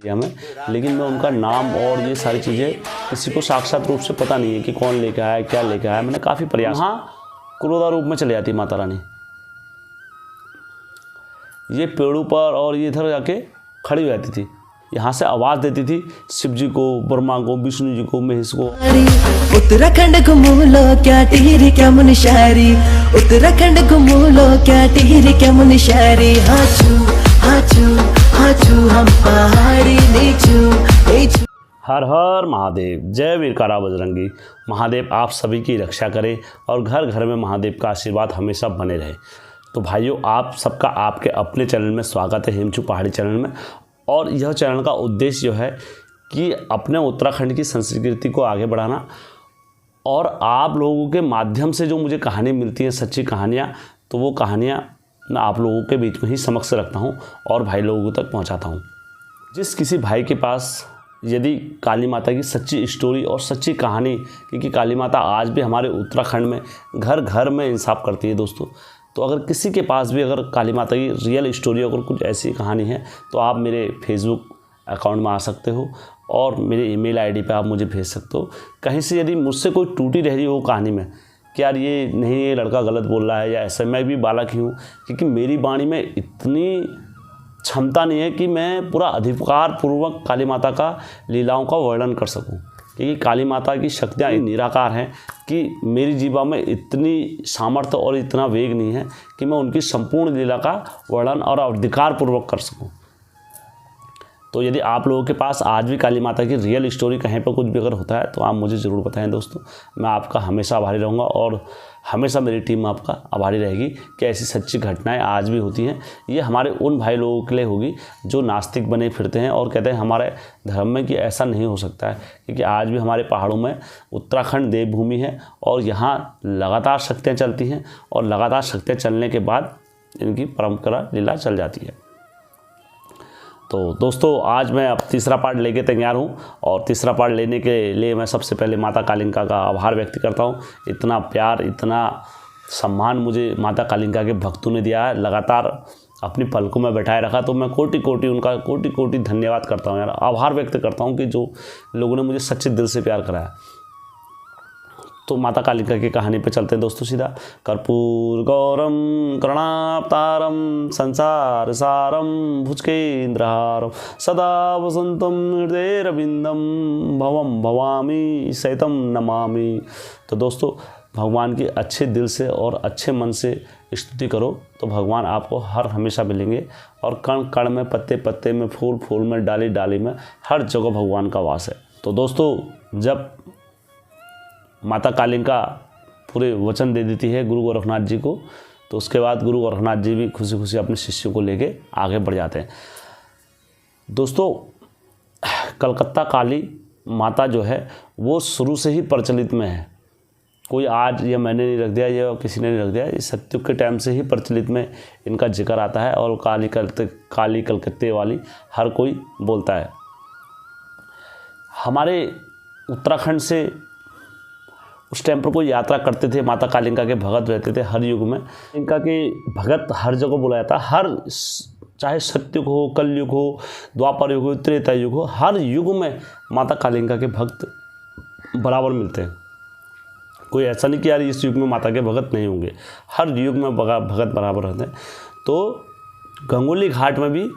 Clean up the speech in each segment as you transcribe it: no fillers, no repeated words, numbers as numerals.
हमें, लेकिन मैं उनका नाम और ये सारी चीज़ें किसी को साक्षात रूप से पता नहीं है कि कौन लेके आया, क्या लेके आया। मैंने काफ़ी प्रयास, हाँ, क्रोधा रूप में चले जाती माता रानी। ये पेड़ों पर और ये इधर जाके खड़ी हो जाती थी, यहाँ से आवाज़ देती थी शिव जी को, ब्रह्मा को, विष्णु जी को, महेश को। उत्तराखंड घुमूलो क्या टिहरी क्या मुनशारी, उत्तराखंड घुमूलो क्या टिहरी क्या मुनशारी। हाचू हाचू हाचू हम पहाड़ी नीचू नीचू। हर हर महादेव, जय वीर कारा बजरंगी। महादेव आप सभी की रक्षा करे और घर घर में महादेव का आशीर्वाद हमेशा बने रहे। तो भाइयों, आप सबका आपके अपने चैनल में स्वागत है, हेमचू पहाड़ी चैनल में। और यह चैनल का उद्देश्य जो है कि अपने उत्तराखंड की संस्कृति को आगे बढ़ाना, और आप लोगों के माध्यम से जो मुझे कहानी मिलती हैं, सच्ची कहानियाँ, तो वो कहानियाँ मैं आप लोगों के बीच में ही समक्ष रखता हूँ और भाई लोगों तक पहुँचाता हूँ। जिस किसी भाई के पास यदि काली माता की सच्ची स्टोरी और सच्ची कहानी, क्योंकि काली माता आज भी हमारे उत्तराखंड में घर घर में इंसाफ करती है दोस्तों, तो अगर किसी के पास भी अगर काली माता की रियल स्टोरी, अगर कुछ ऐसी कहानी है, तो आप मेरे फेसबुक अकाउंट में आ सकते हो और मेरे ईमेल आईडी पे आप मुझे भेज सकते हो। कहीं से यदि मुझसे कोई टूटी रह रही हो कहानी में कि यार ये नहीं, ये लड़का गलत बोल रहा है या ऐसा, मैं भी बालक ही हूँ, क्योंकि मेरी वाणी में इतनी क्षमता नहीं है कि मैं पूरा अधिकार पूर्वक काली माता का लीलाओं का वर्णन कर सकूं, क्योंकि काली माता की शक्तियाँ निराकार हैं कि मेरी जीवा में इतनी सामर्थ्य और इतना वेग नहीं है कि मैं उनकी संपूर्ण लीला का वर्णन और अधिकार पूर्वक कर सकूं। तो यदि आप लोगों के पास आज भी काली माता की रियल स्टोरी कहीं पर कुछ भी अगर होता है तो आप मुझे ज़रूर बताएं दोस्तों। मैं आपका हमेशा आभारी रहूँगा और हमेशा मेरी टीम आपका आभारी रहेगी कि ऐसी सच्ची घटनाएं आज भी होती हैं। ये हमारे उन भाई लोगों के लिए होगी जो नास्तिक बने फिरते हैं और कहते हैं हमारे धर्म में कि ऐसा नहीं हो सकता है, क्योंकि आज भी हमारे पहाड़ों में उत्तराखंड देवभूमि है और यहाँ लगातार शक्तियाँ चलती हैं और लगातार शक्तियाँ चलने के बाद इनकी परंपरा लीला चल जाती है। तो दोस्तों, आज मैं अब तीसरा पार्ट लेके तैयार हूँ और तीसरा पार्ट लेने के लिए मैं सबसे पहले माता कालिका का आभार व्यक्त करता हूँ। इतना प्यार, इतना सम्मान मुझे माता कालिका के भक्तों ने दिया है, लगातार अपनी पलकों में बैठाए रखा, तो मैं कोटि कोटि धन्यवाद करता हूँ यार, आभार व्यक्त करता हूँ कि जो लोगों ने मुझे सच्चे दिल से प्यार कराया। तो माता कालिका की कहानी पे चलते हैं दोस्तों सीधा। कर्पूर गौरम करुणावतारम संसार सारम भुजगेन्द्रहारम सदा वसंतम हृदयरविंदम भवम भवामी सहितम नमामि। तो दोस्तों, भगवान की अच्छे दिल से और अच्छे मन से स्तुति करो तो भगवान आपको हर हमेशा मिलेंगे, और कण कण में, पत्ते पत्ते में, फूल फूल में, डाली डाली में, हर जगह भगवान का वास है। तो दोस्तों, जब माता कालिका पूरे वचन दे देती है गुरु गोरखनाथ जी को, तो उसके बाद गुरु गोरखनाथ जी भी खुशी खुशी अपने शिष्यों को लेके आगे बढ़ जाते हैं। दोस्तों, कलकत्ता काली माता जो है वो शुरू से ही प्रचलित में है। कोई आज या मैंने नहीं रख दिया या किसी ने नहीं रख दिया, इस सतयुग के टाइम से ही प्रचलित में इनका जिक्र आता है और काली कलकत्ते वाली हर कोई बोलता है। हमारे उत्तराखंड से उस टाइम पर कोई यात्रा करते थे, माता कालिका के भगत रहते थे हर युग में। इनका के भगत हर जगह बुलाया था, हर, चाहे सत्युग हो, कलयुग हो, द्वापर युग हो, त्रेता युग हो, हर युग में माता कालिका के भक्त बराबर मिलते हैं। कोई ऐसा नहीं कि यार इस युग में माता के भगत नहीं होंगे, हर युग में भगत बराबर रहते हैं। तो गंगोली घाट में भी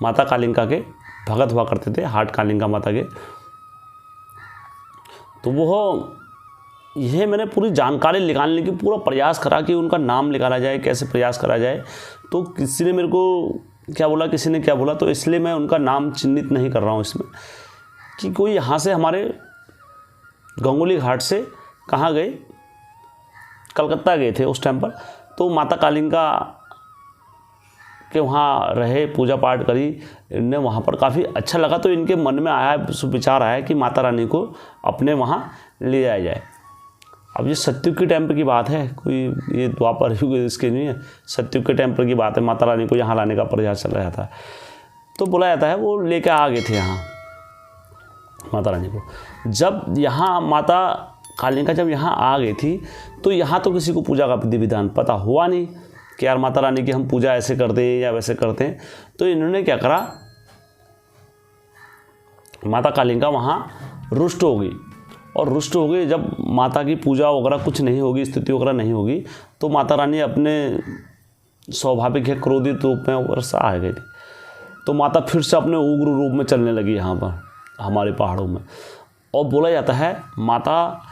माता कालिका के भगत हुआ करते थे, हाट कालिका माता के। तो वो यह मैंने पूरी जानकारी निकालने की पूरा प्रयास करा कि उनका नाम निकाला जाए, कैसे प्रयास करा जाए। तो किसी ने मेरे को क्या बोला, किसी ने क्या बोला, तो इसलिए मैं उनका नाम चिन्हित नहीं कर रहा हूँ इसमें कि कोई यहाँ से हमारे गंगोली घाट से कहाँ गए, कलकत्ता गए थे उस टाइम पर। तो माता कालिका के वहाँ रहे, पूजा पाठ करी, इन्हें वहाँ पर काफ़ी अच्छा लगा। तो इनके मन में आया, विचार आया कि माता रानी को अपने वहाँ ले जाया जाए। अब ये सतयुग के टाइम पर की बात है, कोई ये द्वापर युग इसके नहीं है, सतयुग के टाइम पर की बात है। माता रानी को यहाँ लाने का प्रयास चल रहा था, तो बोला जाता है वो लेकर आ गए थे यहाँ माता रानी को। जब यहाँ माता कालिका जब यहाँ आ गई थी, तो यहाँ तो किसी को पूजा का विधि विधान पता हुआ नहीं कि यार माता रानी की हम पूजा ऐसे करते हैं या वैसे करते हैं। तो इन्होंने क्या करा, माता कालिका वहाँ रुष्ट हो गई, और रुष्ट हो गई जब माता की पूजा वगैरह कुछ नहीं होगी, स्थिति वगैरह नहीं होगी, तो माता रानी अपने स्वाभाविक है क्रोधित रूप में वर्षा आ गई थी। तो माता फिर से अपने उग्र रूप में चलने लगी यहाँ पर हमारे पहाड़ों में। और बोला जाता है माता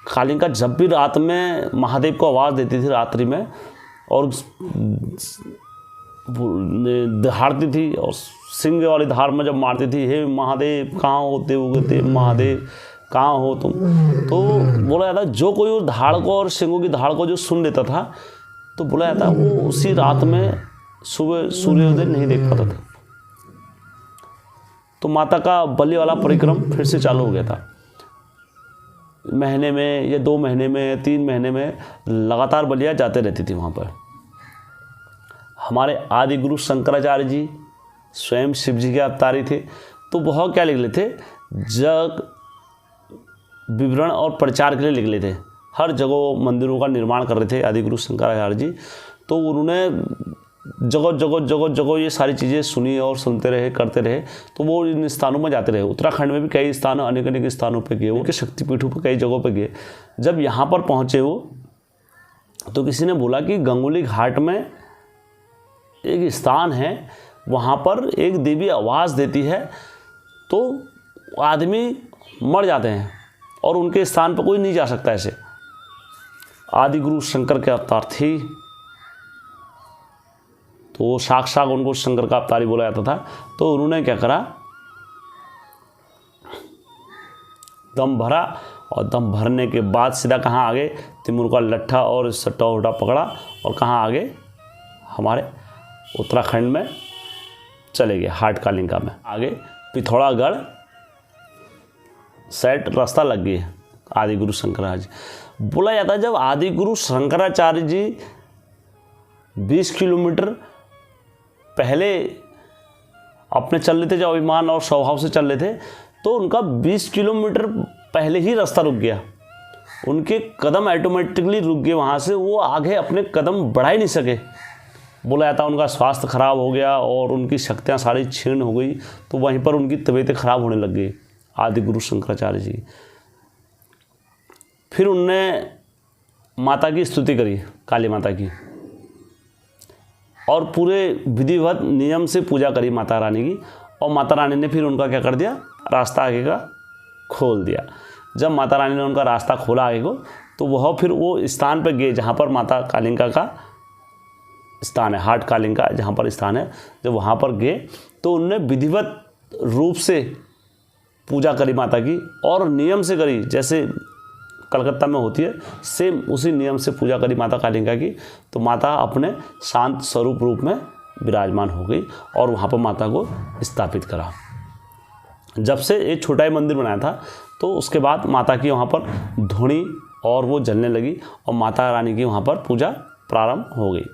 कालिका जब भी रात में महादेव को आवाज़ देती थी रात्रि में, और दहाड़ती थी और सिंह वाली धार में जब मारती थी, हे महादेव कहाँ होते उगते महादेव कहाँ हो तुम। तो बोला जाता है जो कोई उस धाड़ को और सिंहों की धाड़ को जो सुन लेता था, तो बोला जाता है वो उसी रात में सुबह सूर्योदय नहीं देख पाता था। तो माता का बलि वाला परिक्रम फिर से चालू हो गया था। महीने में या 2 महीने में या 3 महीने में लगातार बलियाँ जाते रहती थी वहाँ पर। हमारे आदि गुरु शंकराचार्य जी स्वयं शिव जी के अवतारी थे, तो वह क्या लिख लेते, जग विवरण और प्रचार के लिए लिख लेते। हर जगह मंदिरों का निर्माण कर रहे थे आदि गुरु शंकराचार्य जी। तो उन्होंने जगह ये सारी चीज़ें सुनी और सुनते रहे, करते रहे। तो वो इन स्थानों में जाते रहे। उत्तराखंड में भी कई स्थान अनेक स्थानों पे गए, उनके शक्तिपीठों पे कई जगहों पे गए। जब यहाँ पर पहुँचे वो, तो किसी ने बोला कि गंगोली घाट में एक स्थान है, वहाँ पर एक देवी आवाज़ देती है तो आदमी मर जाते हैं और उनके स्थान पर कोई नहीं जा सकता। ऐसे आदि गुरु शंकर के अवतार थी, तो साक्षात उनको शंकर का अवतारी बोला जाता था। तो उन्होंने क्या करा, दम भरा, और दम भरने के बाद सीधा कहाँ आगे, तिमुर का लट्ठा और सट्टा उट्टा पकड़ा और कहाँ आगे, हमारे उत्तराखंड में चले गए, हाट कालिका में। आगे पिथौरागढ़ सेट रास्ता लग गई आदि गुरु शंकराचार्य जी। बोला जाता है जब आदि गुरु शंकराचार्य जी 20 किलोमीटर पहले अपने चल रहे थे, जो अभिमान और स्वभाव से चल रहे थे, तो उनका 20 किलोमीटर पहले ही रास्ता रुक गया। उनके कदम ऑटोमेटिकली रुक गए वहाँ से, वो आगे अपने कदम बढ़ा ही नहीं सके। बोला जाता है उनका स्वास्थ्य खराब हो गया और उनकी शक्तियाँ सारी क्षीण हो गई, तो वहीं पर उनकी तबीयतें खराब होने लग गई आदि गुरु शंकराचार्य जी। फिर उनने माता की स्तुति करी, काली माता की, और पूरे विधिवत नियम से पूजा करी माता रानी की। और माता रानी ने फिर उनका क्या कर दिया, रास्ता आगे का खोल दिया। जब माता रानी ने उनका रास्ता खोला आगे को, तो वह फिर वो स्थान पर गए जहाँ पर माता कालिका का स्थान है, हाट कालिका जहाँ पर स्थान है। जब वहाँ पर गए तो उन्होंने विधिवत रूप से पूजा करी माता की, और नियम से करी, जैसे कलकत्ता में होती है सेम उसी नियम से पूजा करी माता कालिका की। तो माता अपने शांत स्वरूप रूप में विराजमान हो गई और वहाँ पर माता को स्थापित करा। जब से एक छोटा ही मंदिर बनाया था, तो उसके बाद माता की वहाँ पर धुनी और वो जलने लगी और माता रानी की वहाँ पर पूजा प्रारंभ हो गई।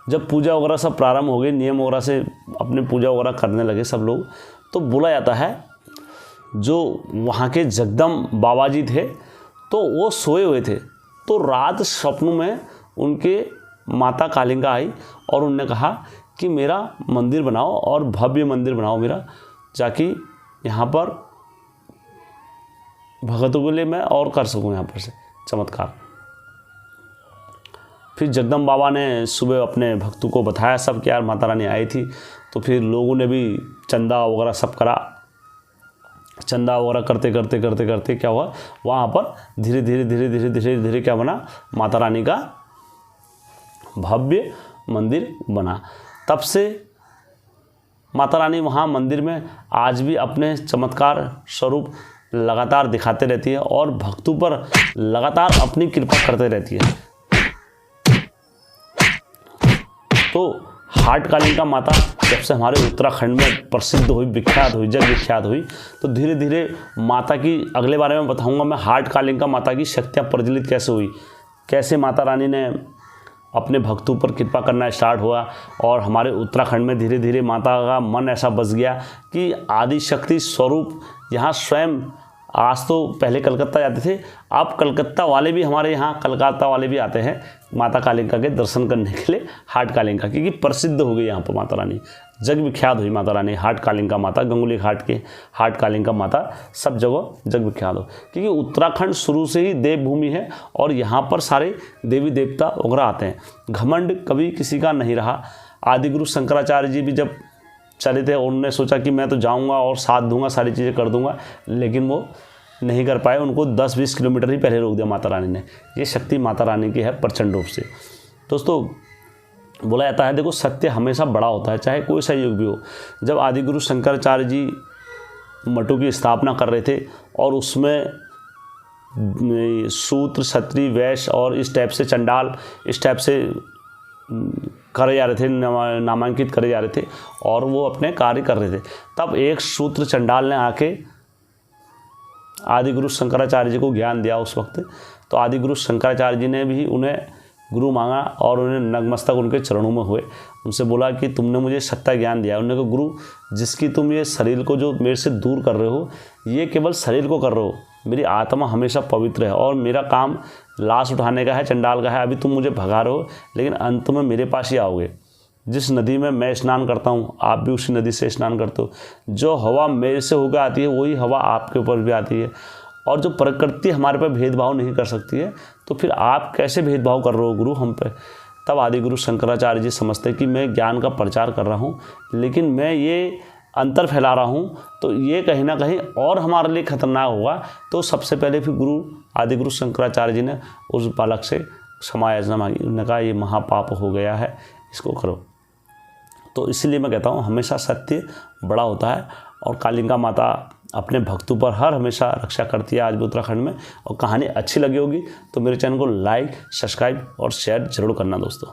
जब पूजा वगैरह सब प्रारंभ हो गई, नियम वगैरह से अपने पूजा वगैरह करने लगे सब लोग, तो बोला जाता है जो वहाँ के जगदम बाबा जी थे, तो वो सोए हुए थे। तो रात स्वप्न में उनके माता कालिका आई और उन्होंने कहा कि मेरा मंदिर बनाओ और भव्य मंदिर बनाओ मेरा, ताकि यहाँ पर भगतों के लिए मैं और कर सकूँ यहाँ पर से चमत्कार। फिर जगदम बाबा ने सुबह अपने भक्तों को बताया सब कि यार माता रानी आई थी। तो फिर लोगों ने भी चंदा वगैरह सब करा। चंदा वगैरह करते करते करते करते क्या हुआ, वहाँ पर धीरे धीरे धीरे धीरे धीरे धीरे क्या बना, माता रानी का भव्य मंदिर बना। तब से माता रानी वहाँ मंदिर में आज भी अपने चमत्कार स्वरूप लगातार दिखाते रहती है और भक्तों पर लगातार अपनी कृपा करते रहती है। तो हाट कालिका माता जब से हमारे उत्तराखंड में प्रसिद्ध हुई, विख्यात हुई, जग विख्यात हुई, तो धीरे धीरे माता की अगले बारे में बताऊंगा मैं। हाट कालिका माता की शक्तियाँ प्रज्वलित कैसे हुई, कैसे माता रानी ने अपने भक्तों पर कृपा करना स्टार्ट हुआ और हमारे उत्तराखंड में धीरे धीरे माता का मन ऐसा बस गया कि आदि शक्ति स्वरूप यहाँ स्वयं। आज तो पहले कलकत्ता जाते थे, अब कलकत्ता वाले भी हमारे यहाँ, कलकत्ता वाले भी आते हैं माता कालिका के दर्शन करने के लिए हाट कालिका, क्योंकि प्रसिद्ध हो गई यहाँ पर माता रानी। जग विख्यात हुई माता रानी, हाट कालिंका माता, गंगुली घाट के हाट कालिंका माता सब जगह जग विख्यात हो, क्योंकि उत्तराखंड शुरू से ही देवभूमि है और यहाँ पर सारे देवी देवता वगैरह आते हैं। घमंड कभी किसी का नहीं रहा। आदिगुरु शंकराचार्य जी भी जब चले थे, उन्होंने सोचा कि मैं तो जाऊँगा और साथ दूंगा, सारी चीज़ें कर दूंगा, लेकिन वो नहीं कर पाए। उनको 10-20 किलोमीटर ही पहले रोक दिया माता रानी ने। ये शक्ति माता रानी की है प्रचंड रूप से। दोस्तों, बोला जाता है देखो, सत्य हमेशा बड़ा होता है, चाहे कोई सा युग भी हो। जब आदिगुरु शंकराचार्य जी मठों की स्थापना कर रहे थे और उसमें शूद्र, क्षत्रिय, वैश्य और इस टाइप से चंडाल इस टाइप से करे जा रहे थे, नामांकित करे जा रहे थे और वो अपने कार्य कर रहे थे, तब एक शूद्र चंडाल ने आके आदिगुरु शंकराचार्य जी को ज्ञान दिया उस वक्त। तो आदिगुरु शंकराचार्य जी ने भी उन्हें गुरु मांगा और उन्हें नतमस्तक उनके चरणों में हुए। उनसे बोला कि तुमने मुझे सत्ता ज्ञान दिया। उन्होंने कहा, गुरु, जिसकी तुम ये शरीर को जो मेरे से दूर कर रहे हो, ये केवल शरीर को कर रहे हो, मेरी आत्मा हमेशा पवित्र है और मेरा काम लाश उठाने का है, चंडाल का है। अभी तुम मुझे भगा रहे हो, लेकिन अंत में मेरे पास ही आओगे। जिस नदी में मैं स्नान करता हूँ, आप भी उसी नदी से स्नान करते हो। जो हवा मेरे से होकर आती है, वही हवा आपके ऊपर भी आती है। और जो प्रकृति हमारे पर भेदभाव नहीं कर सकती है, तो फिर आप कैसे भेदभाव कर रहे हो गुरु हम पे। तब आदिगुरु शंकराचार्य जी समझते कि मैं ज्ञान का प्रचार कर रहा हूँ, लेकिन मैं ये अंतर फैला रहा हूँ, तो ये कहीं ना कहीं और हमारे लिए खतरनाक होगा। तो सबसे पहले फिर आदिगुरु शंकराचार्य जी ने उस बालक से क्षमा याचना मांगी। उन्होंने कहा, ये महापाप हो गया है, इसको करो। तो इसलिए मैं कहता हूँ, हमेशा सत्य बड़ा होता है और कालिंका माता अपने भक्तों पर हर हमेशा रक्षा करती है आज भी उत्तराखंड में। और कहानी अच्छी लगी होगी तो मेरे चैनल को लाइक, सब्सक्राइब और शेयर जरूर करना दोस्तों।